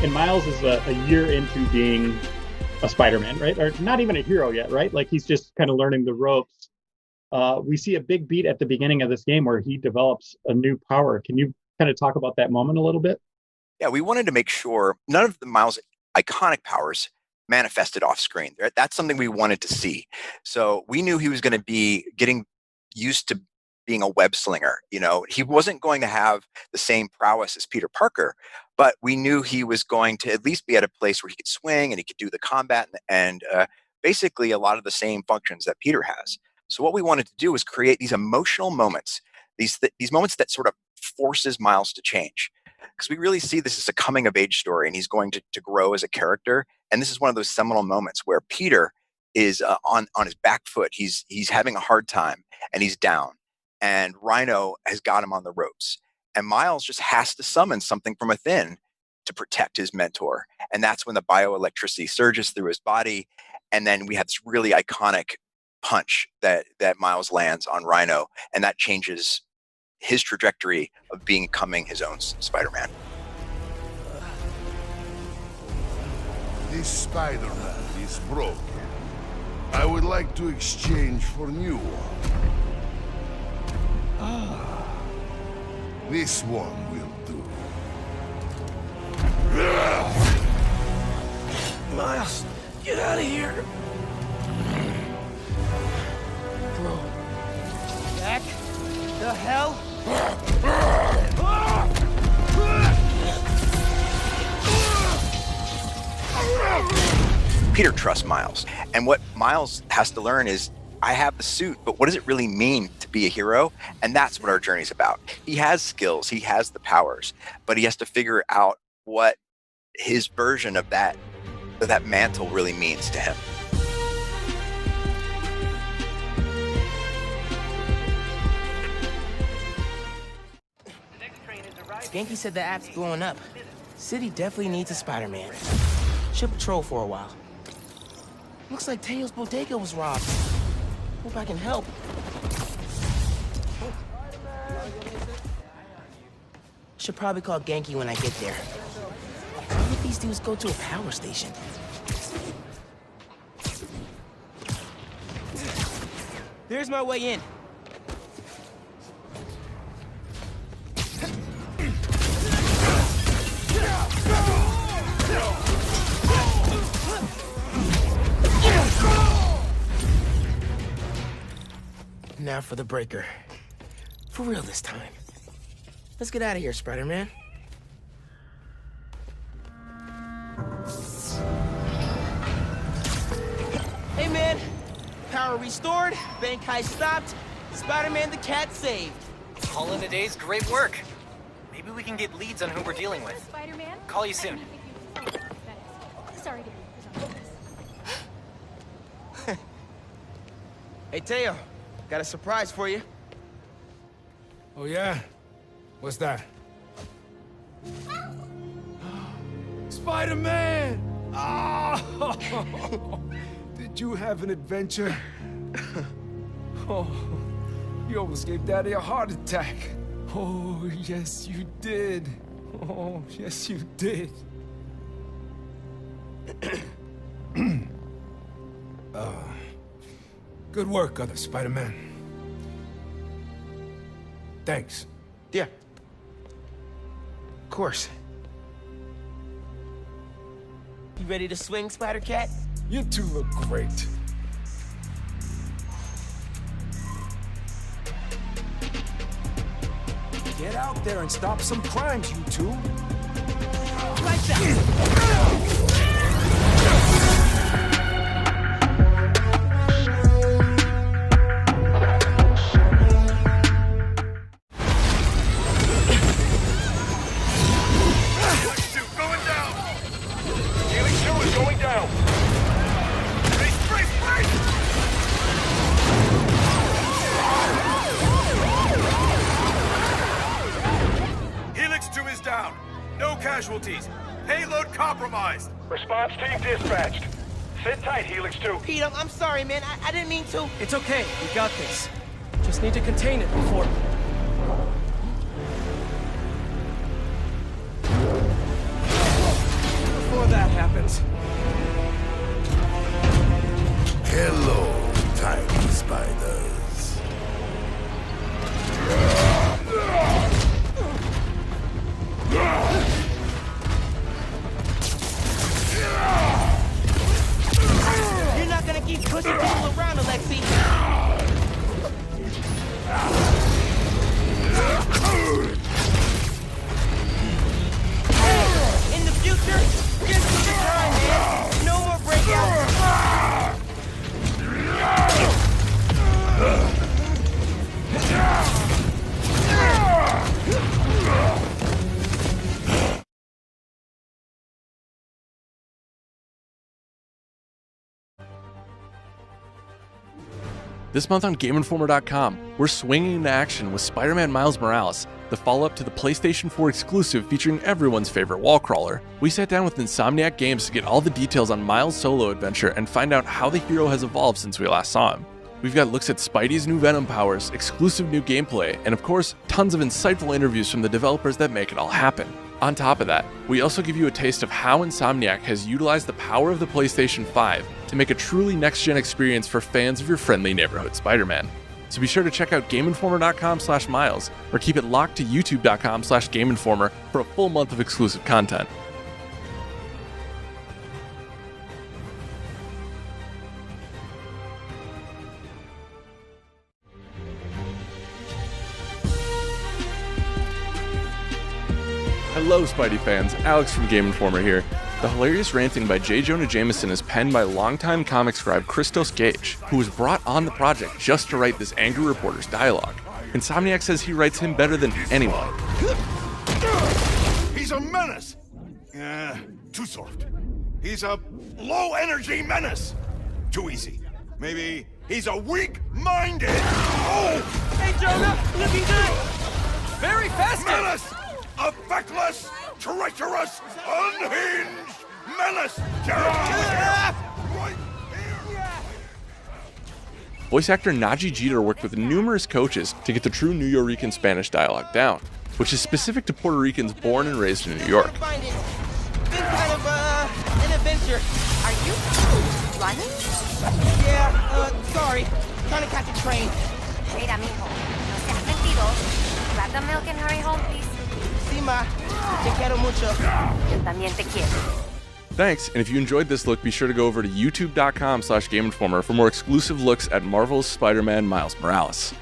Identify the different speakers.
Speaker 1: and Miles is a year into being a Spider-Man, right? Or not even a hero yet, right? Like he's just kind of learning the ropes. We see a big beat at the beginning of this game where he develops a new power. Can you kind of talk about that moment a little bit?
Speaker 2: Yeah, we wanted to make sure none of the Miles' iconic powers manifested off screen. That's something we wanted to see. So we knew he was going to be getting used to being a web slinger. You know, he wasn't going to have the same prowess as Peter Parker, but we knew he was going to at least be at a place where he could swing and he could do the combat and basically a lot of the same functions that Peter has. So what we wanted to do was create these emotional moments, these moments that sort of forces Miles to change. Because we really see this as a coming of age story and he's going to grow as a character. And this is one of those seminal moments where Peter is on his back foot. He's having a hard time and he's down. And Rhino has got him on the ropes. And Miles just has to summon something from within to protect his mentor. And that's when the bioelectricity surges through his body. And then we have this really iconic punch that Miles lands on Rhino. And that changes his trajectory of becoming his own Spider-Man.
Speaker 3: This Spider-Man is broken. I would like to exchange for new one. This one will do.
Speaker 4: Miles, get out of here! Bro. Back? The hell?
Speaker 2: Peter trusts Miles. And what Miles has to learn is, I have the suit, but what does it really mean to be a hero? And that's what our journey's about. He has skills, he has the powers, but he has to figure out what his version of that mantle really means to him.
Speaker 5: Ganke said the app's blowing up. City definitely needs a Spider-Man. Should patrol for a while. Looks like Teo's bodega was robbed. Hope I can help. Should probably call Ganke when I get there. Where did these dudes go to a power station? There's my way in. Now for the breaker. For real this time. Let's get out of here, Spider-Man. Hey, man. Power restored, bank heist stopped, Spider-Man the cat saved.
Speaker 6: All in a day's great work. Maybe we can get leads on who we're dealing with.
Speaker 7: Spider-Man?
Speaker 6: Call you soon.
Speaker 7: Sorry to
Speaker 5: Hey, Teo. Got a surprise for you.
Speaker 8: Oh, yeah? What's that? Spider-Man! Oh! Did you have an adventure? Oh, you almost gave Daddy a heart attack. Oh, yes, you did. Oh, yes, you did. Good work, other Spider-Man. Thanks.
Speaker 5: Yeah. Of course. You ready to swing, Spider-Cat?
Speaker 8: You two look great. Get out there and stop some crimes, you two.
Speaker 5: Like that!
Speaker 9: Casualties. Payload compromised.
Speaker 10: Response team dispatched. Sit tight, Helix 2.
Speaker 5: Pete, I'm sorry, man. I didn't mean to.
Speaker 4: It's okay. We got this. Just need to contain it before...
Speaker 11: This month on GameInformer.com, we're swinging into action with Spider-Man Miles Morales, the follow-up to the PlayStation 4 exclusive featuring everyone's favorite wall crawler. We sat down with Insomniac Games to get all the details on Miles' solo adventure and find out how the hero has evolved since we last saw him. We've got looks at Spidey's new Venom powers, exclusive new gameplay, and of course, tons of insightful interviews from the developers that make it all happen. On top of that, we also give you a taste of how Insomniac has utilized the power of the PlayStation 5 to make a truly next-gen experience for fans of your friendly neighborhood Spider-Man. So be sure to check out GameInformer.com/Miles or keep it locked to YouTube.com/GameInformer for a full month of exclusive content. Hello Spidey fans, Alex from Game Informer here. The hilarious ranting by J. Jonah Jameson is penned by longtime comic scribe Christos Gage, who was brought on the project just to write this angry reporter's dialogue. Insomniac says he writes him better than anyone.
Speaker 3: He's a menace! Too soft. He's a low-energy menace! Too easy. Maybe he's a weak-minded... Oh!
Speaker 4: Hey, Jonah! Looking good! Very festive!
Speaker 3: Menace! A feckless, treacherous, unhinged menace! Right here!
Speaker 11: Voice actor Najee Jeter worked with numerous coaches to get the true Nuyorican Spanish dialogue down, which is specific to Puerto Ricans born and raised in New York.
Speaker 5: Been kind of, an adventure.
Speaker 7: Are you running?
Speaker 5: Yeah, sorry. Trying to catch a train.
Speaker 7: Mira, mijo, no seas mentiroso. Grab the milk and hurry home, please.
Speaker 5: Sí, ma. Te quiero mucho.
Speaker 7: Yo también te quiero.
Speaker 11: Thanks, and if you enjoyed this look, be sure to go over to youtube.com/GameInformer for more exclusive looks at Marvel's Spider-Man Miles Morales.